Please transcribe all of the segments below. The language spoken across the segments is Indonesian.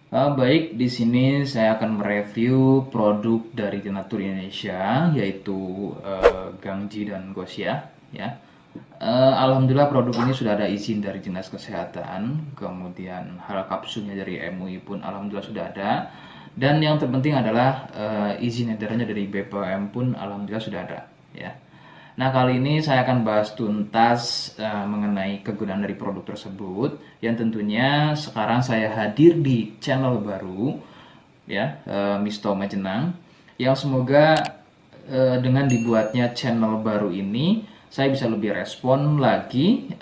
Baik, di sini saya akan mereview produk dari Denatur Indonesia, yaitu Gangji dan Gosia. Ya, alhamdulillah produk ini sudah ada izin dari Dinas Kesehatan, kemudian hal kapsulnya dari MUI pun alhamdulillah sudah ada, dan yang terpenting adalah izin edarannya dari BPOM pun alhamdulillah sudah ada. Ya. Nah, kali ini saya akan bahas tuntas mengenai kegunaan dari produk tersebut yang tentunya sekarang saya hadir di channel baru ya, Misto Majenang, yang semoga dengan dibuatnya channel baru ini saya bisa lebih respon lagi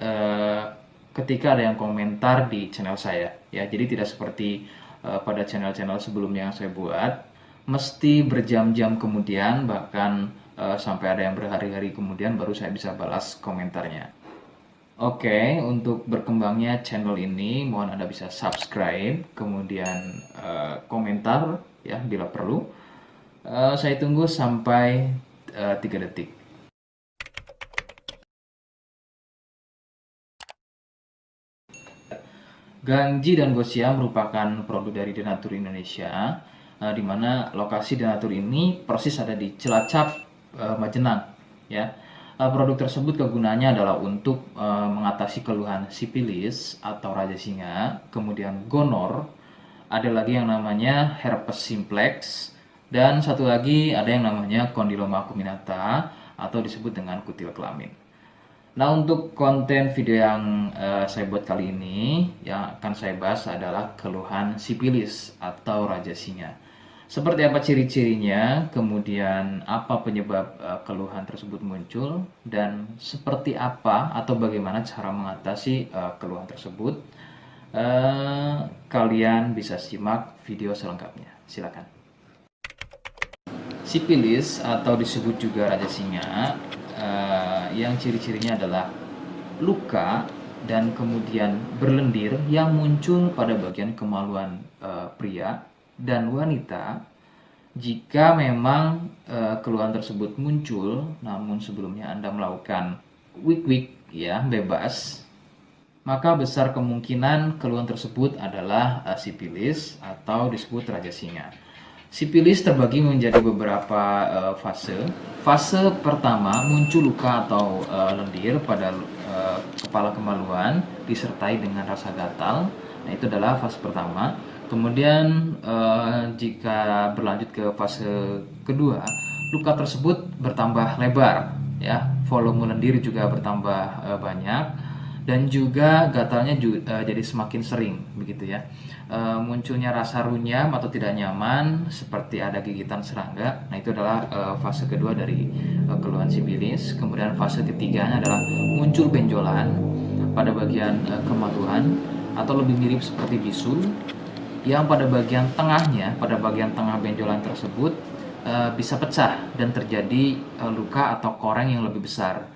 ketika ada yang komentar di channel saya ya. Jadi tidak seperti pada channel-channel sebelumnya yang saya buat mesti berjam-jam kemudian, bahkan sampai ada yang berhari-hari kemudian baru saya bisa balas komentarnya. Oke, untuk berkembangnya channel ini mohon Anda bisa subscribe, kemudian komentar ya bila perlu. Saya tunggu sampai 3 detik. Gangji dan Gosia merupakan produk dari Denatur Indonesia, di mana lokasi Denatur ini persis ada di Cilacap, Majenang. Ya, produk tersebut kegunaannya adalah untuk mengatasi keluhan sipilis atau raja singa, kemudian gonor, ada lagi yang namanya herpes simplex, dan satu lagi ada yang namanya kondiloma acuminata atau disebut dengan kutil kelamin. Nah, untuk konten video yang saya buat kali ini, yang akan saya bahas adalah keluhan sipilis atau raja singa. Seperti apa ciri-cirinya, kemudian apa penyebab keluhan tersebut muncul, dan seperti apa atau bagaimana cara mengatasi keluhan tersebut. Kalian bisa simak video selengkapnya. Silakan. Sipilis atau disebut juga raja singa, yang ciri-cirinya adalah luka dan kemudian berlendir yang muncul pada bagian kemaluan pria dan wanita jika memang keluhan tersebut muncul namun sebelumnya Anda melakukan wik-wik ya bebas, maka besar kemungkinan keluhan tersebut adalah sipilis atau disebut raja singa. Sipilis terbagi menjadi beberapa fase. Fase pertama muncul luka atau lendir pada kepala kemaluan disertai dengan rasa gatal. Nah, itu adalah fase pertama. Kemudian jika berlanjut ke fase kedua, luka tersebut bertambah lebar, ya, volume lendir juga bertambah banyak, dan juga gatalnya jadi semakin sering begitu ya. Munculnya rasa runyam atau tidak nyaman seperti ada gigitan serangga. Nah, itu adalah fase kedua dari keluhan sipilis. Kemudian fase ketiganya adalah muncul benjolan pada bagian kemaluan atau lebih mirip seperti bisul, yang pada bagian tengahnya, pada bagian tengah benjolan tersebut bisa pecah dan terjadi luka atau koreng yang lebih besar.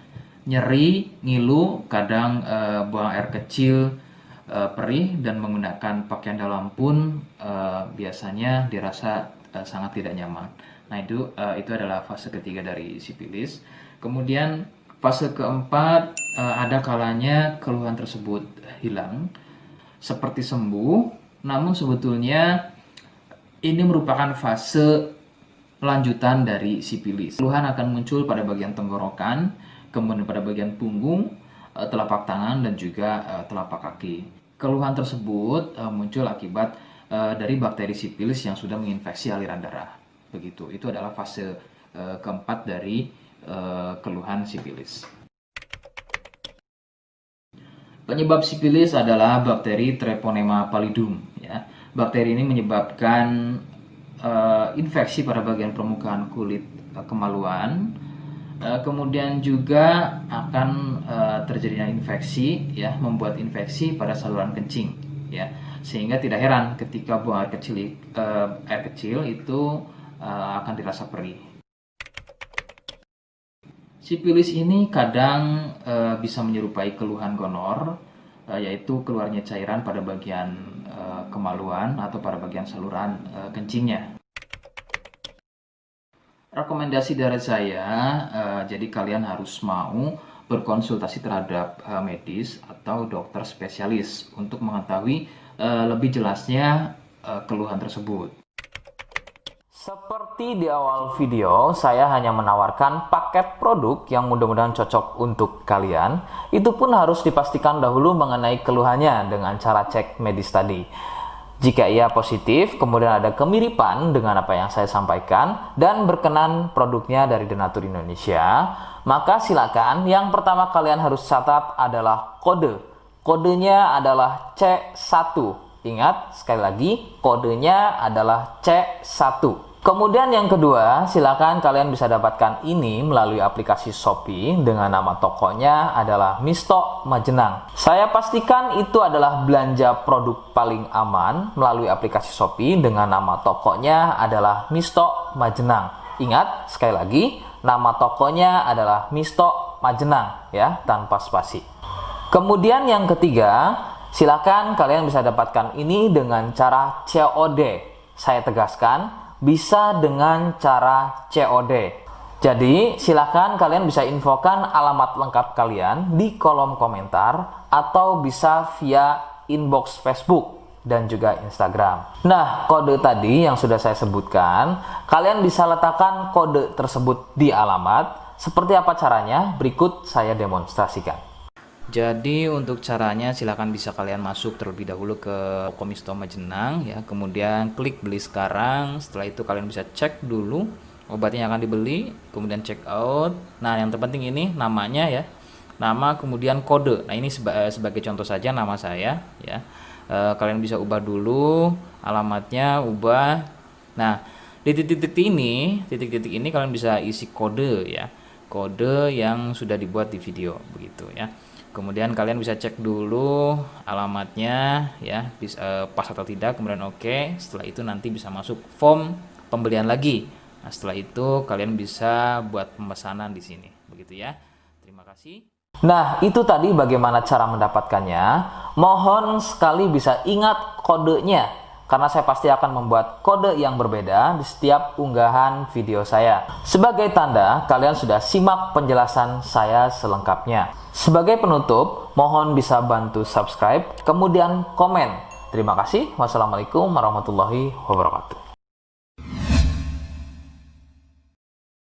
Nyeri, ngilu, kadang buang air kecil, perih, dan menggunakan pakaian dalam pun biasanya dirasa sangat tidak nyaman. Nah, itu adalah fase ketiga dari sipilis. Kemudian fase keempat, ada kalanya keluhan tersebut hilang seperti sembuh, namun sebetulnya ini merupakan fase lanjutan dari sipilis. Keluhan akan muncul pada bagian tenggorokan, kemudian pada bagian punggung, telapak tangan, dan juga telapak kaki. Keluhan tersebut muncul akibat dari bakteri sipilis yang sudah menginfeksi aliran darah. Begitu. Itu adalah fase keempat dari keluhan sipilis. Penyebab sipilis adalah bakteri Treponema pallidum. Ya. Bakteri ini menyebabkan infeksi pada bagian permukaan kulit kemaluan. Kemudian juga akan terjadinya infeksi, ya, membuat infeksi pada saluran kencing, ya, sehingga tidak heran ketika buang air kecil itu akan dirasa perih. Sipilis ini kadang bisa menyerupai keluhan gonor, yaitu keluarnya cairan pada bagian kemaluan atau pada bagian saluran kencingnya. Rekomendasi dari saya, jadi kalian harus mau berkonsultasi terhadap medis atau dokter spesialis untuk mengetahui lebih jelasnya keluhan tersebut. Seperti di awal video, saya hanya menawarkan paket produk yang mudah-mudahan cocok untuk kalian. Itu pun harus dipastikan dahulu mengenai keluhannya dengan cara cek medis tadi. Jika ia positif, kemudian ada kemiripan dengan apa yang saya sampaikan, dan berkenan produknya dari Denatur Indonesia, maka silakan yang pertama kalian harus catat adalah kode. Kodenya adalah C1. Ingat, sekali lagi, kodenya adalah C1. Kemudian yang kedua, silakan kalian bisa dapatkan ini melalui aplikasi Shopee dengan nama tokonya adalah Misto Majenang. Saya pastikan itu adalah belanja produk paling aman melalui aplikasi Shopee dengan nama tokonya adalah Misto Majenang. Ingat, sekali lagi, nama tokonya adalah Misto Majenang ya, tanpa spasi. Kemudian yang ketiga, silakan kalian bisa dapatkan ini dengan cara COD. Saya tegaskan, bisa dengan cara COD. Jadi, silakan kalian bisa infokan alamat lengkap kalian di kolom komentar atau bisa via inbox Facebook dan juga Instagram. Nah, kode tadi yang sudah saya sebutkan, kalian bisa letakkan kode tersebut di alamat. Seperti apa caranya? Berikut saya demonstrasikan. Jadi untuk caranya silakan bisa kalian masuk terlebih dahulu ke toko Misto Majenang ya, kemudian klik beli sekarang. Setelah itu kalian bisa cek dulu obatnya yang akan dibeli, kemudian check out. Nah, yang terpenting ini namanya ya. Nama kemudian kode. Nah, ini sebagai contoh saja nama saya ya. Kalian bisa ubah dulu alamatnya, ubah. Nah, di titik-titik ini kalian bisa isi kode ya. Kode yang sudah dibuat di video begitu ya. Kemudian kalian bisa cek dulu alamatnya ya, pas atau tidak, kemudian oke. Setelah itu nanti bisa masuk form pembelian lagi. Nah, setelah itu kalian bisa buat pemesanan di sini. Begitu ya. Terima kasih. Nah, itu tadi bagaimana cara mendapatkannya. Mohon sekali bisa ingat kodenya, karena saya pasti akan membuat kode yang berbeda di setiap unggahan video saya. Sebagai tanda, kalian sudah simak penjelasan saya selengkapnya. Sebagai penutup, mohon bisa bantu subscribe, kemudian komen. Terima kasih. Wassalamualaikum warahmatullahi wabarakatuh.